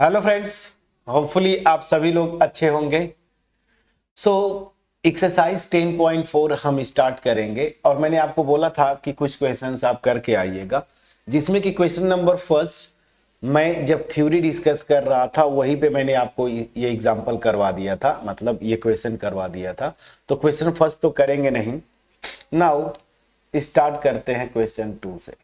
Hello friends, hopefully आप सभी लोग अच्छे होंगे। सो एक्सरसाइज 10.4 हम स्टार्ट करेंगे और मैंने आपको बोला था कि कुछ क्वेश्चंस आप करके आइएगा, जिसमें कि क्वेश्चन नंबर फर्स्ट मैं जब थ्योरी डिस्कस कर रहा था वहीं पे मैंने आपको ये एग्जांपल करवा दिया था, मतलब ये क्वेश्चन करवा दिया था। तो क्वेश्चन फर्स्ट तो करेंगे नहीं। नाउ स्टार्ट करते हैं क्वेश्चन 2 से।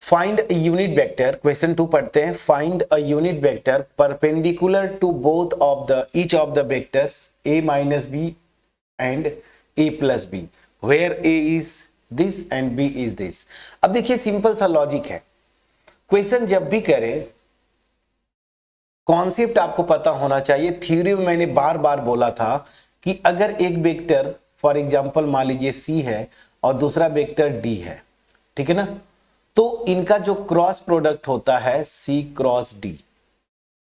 Find a unit vector, question 2 पढ़ते हैं। Find a unit vector perpendicular to both of the each of the vectors a minus B and a plus B, where a is this and b is this. अब देखिए simple सा logic है। Question जब भी करें concept आपको पता होना चाहिए। थ्योरी में मैंने बार बार बोला था कि अगर एक वेक्टर फॉर एग्जांपल मान लीजिए c है और दूसरा वेक्टर d है, ठीक है ना, तो इनका जो क्रॉस प्रोडक्ट होता है C क्रॉस D,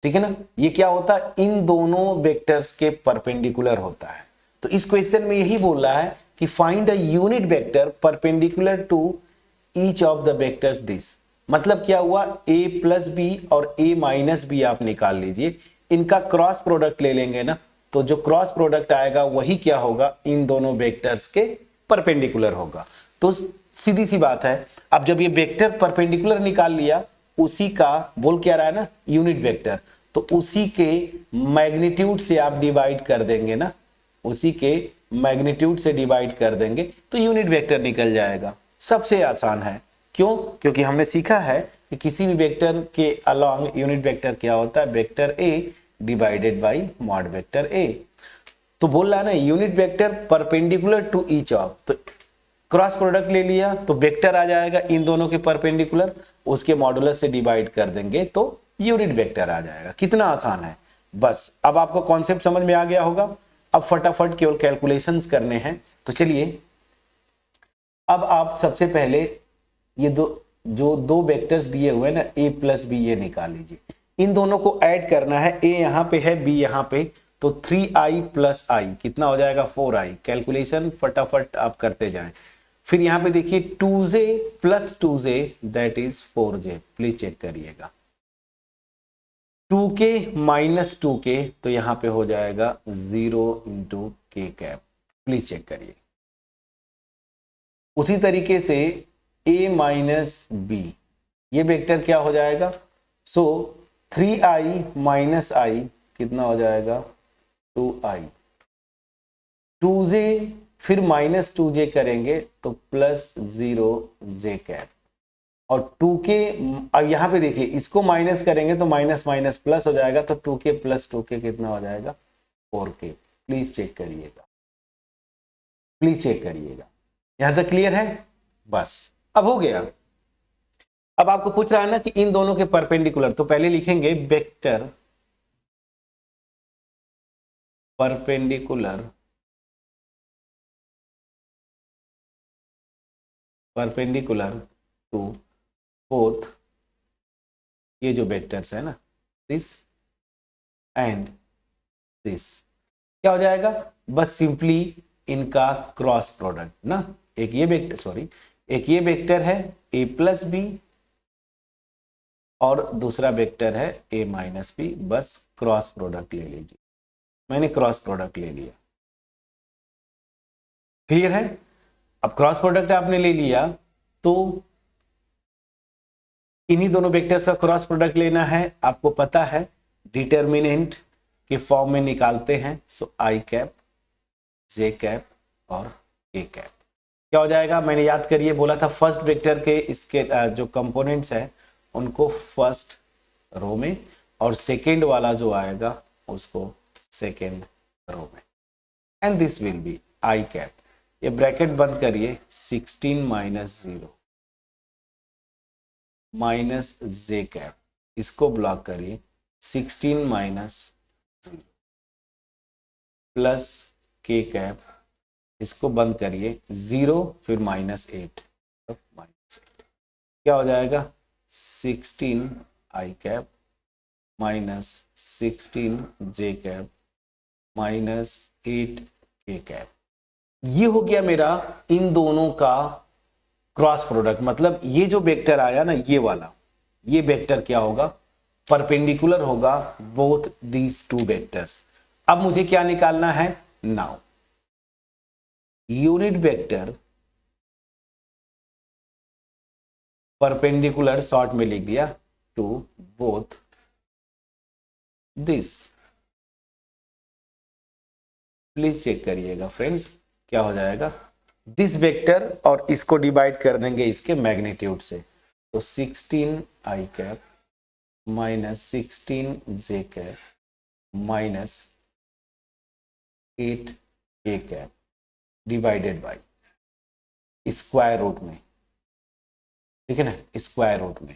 ठीक है ना, ये क्या होता है, इन दोनों वेक्टर्स के परपेंडिकुलर होता है। तो इस क्वेश्चन में यही बोल रहा है कि find a unit vector perpendicular to each of the vectors this. मतलब क्या हुआ, a प्लस बी और a माइनस बी आप निकाल लीजिए, इनका क्रॉस प्रोडक्ट ले लेंगे ना, तो जो क्रॉस प्रोडक्ट आएगा वही क्या होगा, इन दोनों वेक्टर्स के परपेंडिकुलर होगा। तो सीधी सी बात है, अब जब ये वेक्टर परपेंडिकुलर निकाल लिया, उसी का बोल क्या रहा है ना, यूनिट वेक्टर, तो उसी के मैग्नीट्यूड से आप डिवाइड कर देंगे ना, उसी के मैग्नीट्यूड से डिवाइड कर देंगे तो यूनिट वेक्टर निकल जाएगा। सबसे आसान है। क्यों? क्योंकि हमने सीखा है कि किसी भी वेक्टर के अलोंग यूनिट वेक्टर क्या होता है, vector A divided by mod vector A. तो बोल रहा है ना unit vector perpendicular to each of, तो क्रॉस प्रोडक्ट ले लिया तो वेक्टर आ जाएगा इन दोनों के परपेंडिकुलर, उसके मॉडुलस से डिवाइड कर देंगे तो यूनिट वेक्टर आ जाएगा। कितना आसान है। बस अब आपको कॉन्सेप्ट समझ में आ गया होगा। अब फटाफट केवल कैलकुलेशंस करने हैं। तो चलिए अब आप सबसे पहले ये दो वेक्टर्स दिए हुए हैं ना, a प्लस बी, ये निकाल लीजिए। इन दोनों को ऐड करना है, a यहां पे है, b यहां पे, तो 3i प्लस आई कितना हो जाएगा, 4i। कैलकुलेशन फटाफट आप करते जाएं। फिर यहां पे देखिए 2j plus 2j that is 4j, please check करिएगा। 2k माइनस 2k तो यहां पे हो जाएगा 0 इंटू के कैप, प्लीज चेक करिए। उसी तरीके से a माइनस बी, ये वेक्टर क्या हो जाएगा, सो 3i माइनस आई कितना हो जाएगा, 2i। 2j फिर माइनस 2j करेंगे तो प्लस 0j कैप, और 2k, अब यहां पे देखिए इसको माइनस करेंगे तो माइनस माइनस प्लस हो जाएगा, तो 2k प्लस 2k कितना हो जाएगा, 4k। प्लीज चेक करिएगा, प्लीज चेक करिएगा। यहां तक क्लियर है? बस अब हो गया। अब आपको पूछ रहा है ना कि इन दोनों के परपेंडिकुलर, तो पहले लिखेंगे वेक्टर परपेंडिकुलर टू बोथ, ये जो वेक्टर्स है ना, दिस एंड दिस, क्या हो जाएगा, बस सिंपली इनका क्रॉस प्रोडक्ट ना। एक ये वेक्टर, सॉरी, एक ये वेक्टर है a प्लस बी और दूसरा वेक्टर है a माइनस बी, बस क्रॉस प्रोडक्ट ले लीजिए। मैंने क्रॉस प्रोडक्ट ले लिया। क्लियर है? अब क्रॉस प्रोडक्ट आपने ले लिया तो इन्हीं दोनों वेक्टर्स का क्रॉस प्रोडक्ट लेना है। आपको पता है डिटर्मिनेंट के फॉर्म में निकालते हैं, सो आई कैप, जे कैप और के कैप। क्या हो जाएगा, मैंने याद करिए बोला था फर्स्ट वेक्टर के इसके जो कंपोनेंट्स है उनको फर्स्ट रो में, और सेकेंड वाला जो आएगा उसको सेकेंड रो में, and this will be I cap. ये ब्रैकेट बंद करिए, 16 माइनस 0 माइनस जे कैप, इसको ब्लॉक करिए, 16 माइनस 0 प्लस के कैप, इसको बंद करिए, 0 फिर माइनस 8, माइनस 8 क्या हो जाएगा, 16 I cap minus 16 J cap minus 8 K cap. ये हो गया मेरा इन दोनों का क्रॉस प्रोडक्ट। मतलब ये जो वेक्टर आया ना, ये वाला, ये वेक्टर क्या होगा, परपेंडिकुलर होगा बोथ दीज टू वेक्टर्स। अब मुझे क्या निकालना है, now unit vector perpendicular, short में लिख दिया, to both this. Please check करिएगा फ्रेंड्स क्या हो जाएगा, दिस वेक्टर और इसको डिवाइड कर देंगे इसके मैग्नीट्यूड से, तो 16 I cap minus 16 J cap minus 8 K cap divided by square root में, ठीक है ना, स्क्वायर रूट में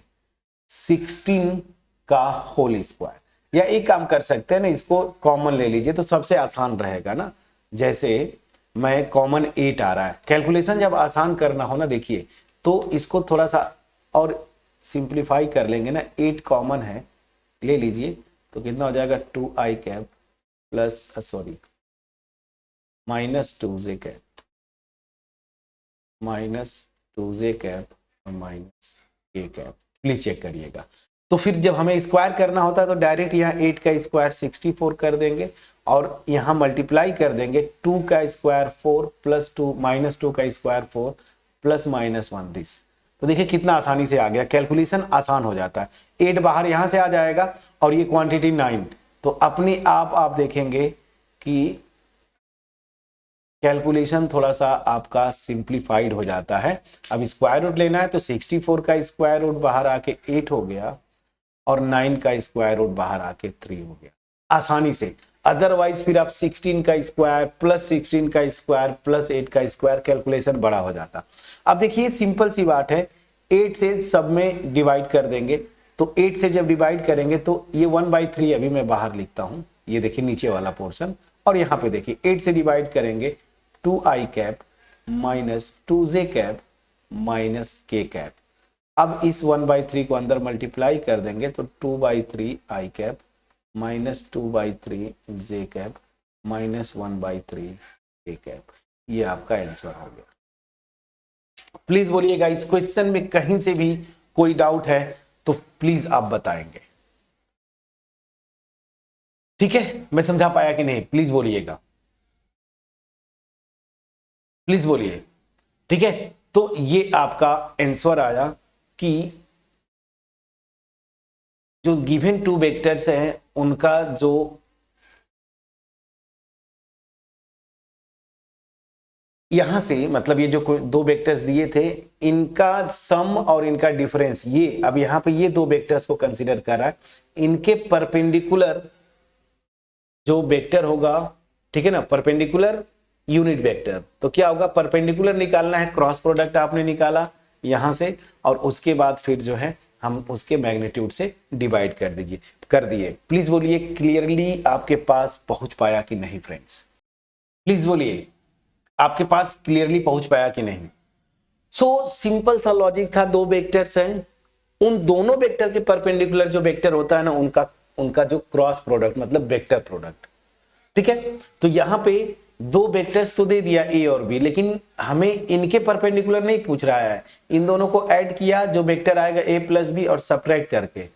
16 का होल स्क्वायर। या एक काम कर सकते हैं ना, इसको कॉमन ले लीजिए तो सबसे आसान रहेगा ना। जैसे मैं कॉमन 8 आ रहा है, कैलकुलेशन जब आसान करना हो ना, देखिए तो इसको थोड़ा सा और सिंप्लीफाई कर लेंगे ना, 8 कॉमन है ले लीजिए तो कितना हो जाएगा, 2 आई कैप प्लस सॉरी माइनस 2 जे कैप माइनस 2 जे कैप और माइनस के कैप। प्लीज चेक करिएगा। तो फिर जब हमें स्क्वायर करना होता है तो डायरेक्ट यहाँ 8 का स्क्वायर 64 कर देंगे और यहाँ मल्टीप्लाई कर देंगे 2 का स्क्वायर 4 प्लस 2 माइनस 2 का स्क्वायर 4 प्लस माइनस 1 दिस। तो देखिए कितना आसानी से आ गया, कैलकुलेशन आसान हो जाता है। 8 बाहर यहाँ से आ जाएगा और ये क्वांटिटी 9, तो अपने आप देखेंगे कि कैलकुलेशन थोड़ा सा आपका सिंप्लीफाइड हो जाता है। अब स्क्वायर रूट लेना है तो 64 का स्क्वायर रूट बाहर आके 8 हो गया और 9 का स्क्वायर रूट बाहर आके 3 हो गया आसानी से। अदरवाइज फिर आप 16 का स्क्वायर प्लस 16 का स्क्वायर प्लस 8 का स्क्वायर, कैलकुलेशन बड़ा हो जाता। अब देखिए सिंपल सी बात है, 8 से सब में डिवाइड कर देंगे, तो 8 से जब डिवाइड करेंगे तो ये 1/3 अभी मैं बाहर लिखता हूं, ये देखिए नीचे वाला पोर्शन, और यहाँ पे देखिए 8 से डिवाइड करेंगे 2 आई कैप माइनस 2 जे कैप माइनस के कैप। अब इस 1/3 को अंदर मल्टीप्लाई कर देंगे तो 2/3 आई कैप माइनस 2/3 जे कैप माइनस 1/3 के कैप। ये आपका आंसर हो गया। प्लीज बोलिएगा इस क्वेश्चन में कहीं से भी कोई डाउट है तो प्लीज आप बताएंगे, ठीक है। मैं समझा पाया कि नहीं, प्लीज बोलिएगा, प्लीज बोलिए, ठीक है। तो ये आपका आंसर आया कि जो गिवन टू वेक्टर्स हैं उनका जो यहां से मतलब ये जो दो वेक्टर्स दिए थे इनका सम और इनका डिफरेंस, ये अब यहां पे ये दो वेक्टर्स को कंसीडर कर रहा है, इनके परपेंडिकुलर जो वेक्टर होगा, ठीक है ना, परपेंडिकुलर यूनिट वेक्टर, तो क्या होगा, परपेंडिकुलर निकालना है, क्रॉस प्रोडक्ट आपने निकाला यहां से और उसके बाद फिर जो है हम उसके मैग्नीट्यूड से डिवाइड कर दिए। प्लीज बोलिए क्लियरली आपके पास पहुंच पाया कि नहीं फ्रेंड्स, प्लीज बोलिए आपके पास क्लियरली पहुंच पाया कि नहीं। सो सिंपल सा लॉजिक था, दो वेक्टर्स हैं, उन दोनों वेक्टर के परपेंडिकुलर जो वेक्टर होता है ना उनका जो क्रॉस प्रोडक्ट मतलब वेक्टर प्रोडक्ट, ठीक है। तो यहां पे दो वेक्टर्स तो दे दिया ए और बी, लेकिन हमें इनके परपेंडिकुलर नहीं पूछ रहा है, इन दोनों को ऐड किया जो वेक्टर आएगा ए प्लस बी और सब्ट्रैक्ट करके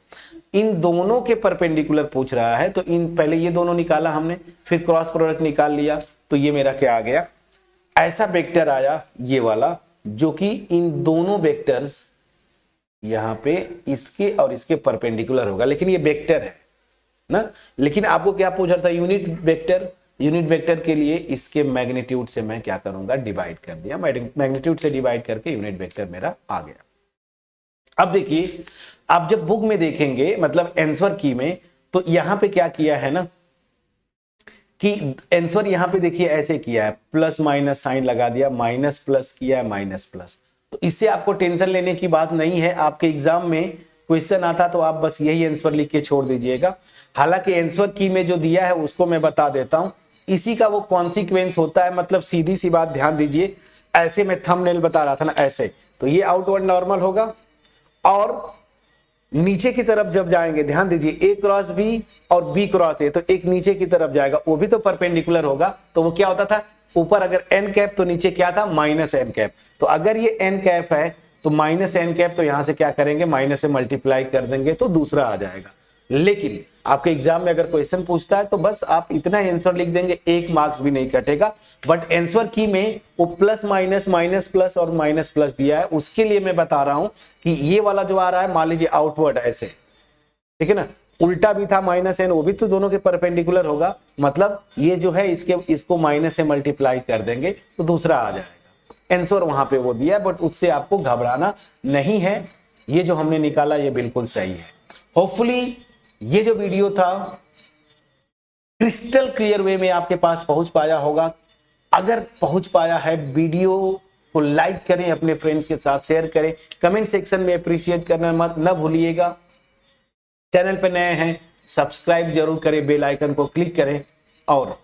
इन दोनों के परपेंडिकुलर पूछ रहा है। तो इन पहले ये दोनों निकाला हमने, फिर क्रॉस प्रोडक्ट निकाल लिया, तो ये मेरा क्या आ गया, ऐसा वेक्टर आया ये वाला जो कि इन दोनों वेक्टर्स यहां पे इसके और इसके परपेंडिकुलर होगा, लेकिन ये वेक्टर है ना। लेकिन आपको क्या पूछ रहा था, यूनिट वेक्टर के लिए इसके मैग्नीट्यूड से मैं क्या करूंगा, डिवाइड कर दिया, मैग्नीट्यूड से डिवाइड करके यूनिट वेक्टर मेरा आ गया। अब देखिए आप जब बुक में देखेंगे मतलब आंसर की में, तो यहां पे क्या किया है ना कि आंसर यहां पे देखिए ऐसे किया है, प्लस माइनस साइन लगा दिया, माइनस प्लस किया है, माइनस प्लस। तो इससे आपको टेंशन लेने की बात नहीं है, आपके एग्जाम में क्वेश्चन आता तो आप बस यही आंसर लिख के छोड़ दीजिएगा। हालांकि आंसर की में जो दिया है उसको मैं बता देता हूं, इसी का वो कॉन्सिक्वेंस होता है, मतलब सीधी सी बात ध्यान दीजिए, ऐसे मैं थंबनेल बता रहा था ना ऐसे, तो ये आउटवर्ड नॉर्मल होगा और नीचे की तरफ जब जाएंगे ध्यान दीजिए ए क्रॉस बी और बी क्रॉस ए, तो एक नीचे की तरफ जाएगा, वो भी तो परपेंडिकुलर होगा, तो वो क्या होता था, ऊपर अगर एन कैप तो नीचे क्या था, माइनस एन कैप। तो अगर ये एन कैप है तो माइनस एन कैप, तो यहां से क्या करेंगे, माइनस से मल्टीप्लाई कर देंगे तो दूसरा आ जाएगा। लेकिन आपके एग्जाम में अगर क्वेश्चन पूछता है तो बस आप इतना आंसर लिख देंगे, 1 मार्क्स भी नहीं कटेगा। बट आंसर की में वो प्लस माइनस, माइनस प्लस और माइनस प्लस दिया है, उसके लिए मैं बता रहा हूं कि ये वाला जो आ रहा है, मान लीजिए आउटवर्ड ऐसे, ठीक है ना, उल्टा भी था माइनस एन, वो भी तो दोनों के परपेंडिकुलर होगा, मतलब ये जो है इसको माइनस से मल्टीप्लाई कर देंगे तो दूसरा आ जाएगा। आंसर वहां पे वो दिया है, बट उससे आपको घबराना नहीं है। ये जो हमने निकाला ये बिल्कुल सही है। होपफुली ये जो वीडियो था क्रिस्टल क्लियर वे में आपके पास पहुंच पाया होगा। अगर पहुंच पाया है, वीडियो को लाइक करें, अपने फ्रेंड्स के साथ शेयर करें, कमेंट सेक्शन में अप्रिशिएट करना मत न भूलिएगा। चैनल पे नए हैं सब्सक्राइब जरूर करें, बेल आइकन को क्लिक करें, और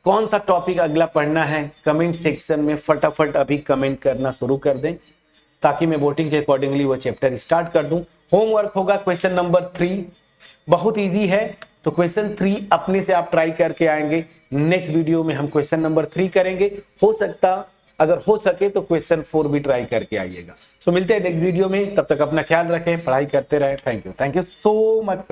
कौन सा टॉपिक अगला पढ़ना है कमेंट सेक्शन में फटाफट अभी कमेंट करना शुरू कर दें, ताकि मैं वोटिंग के अकॉर्डिंगली वो चैप्टर स्टार्ट कर दूं। होमवर्क होगा क्वेश्चन नंबर 3, बहुत इजी है, तो क्वेश्चन 3 अपने से आप ट्राई करके आएंगे। नेक्स्ट वीडियो में हम क्वेश्चन नंबर 3 करेंगे, हो सकता अगर हो सके तो क्वेश्चन 4 भी ट्राई करके आइएगा। सो मिलते हैं नेक्स्ट वीडियो में, तब तक अपना ख्याल रखें, पढ़ाई करते रहें। Thank you so much.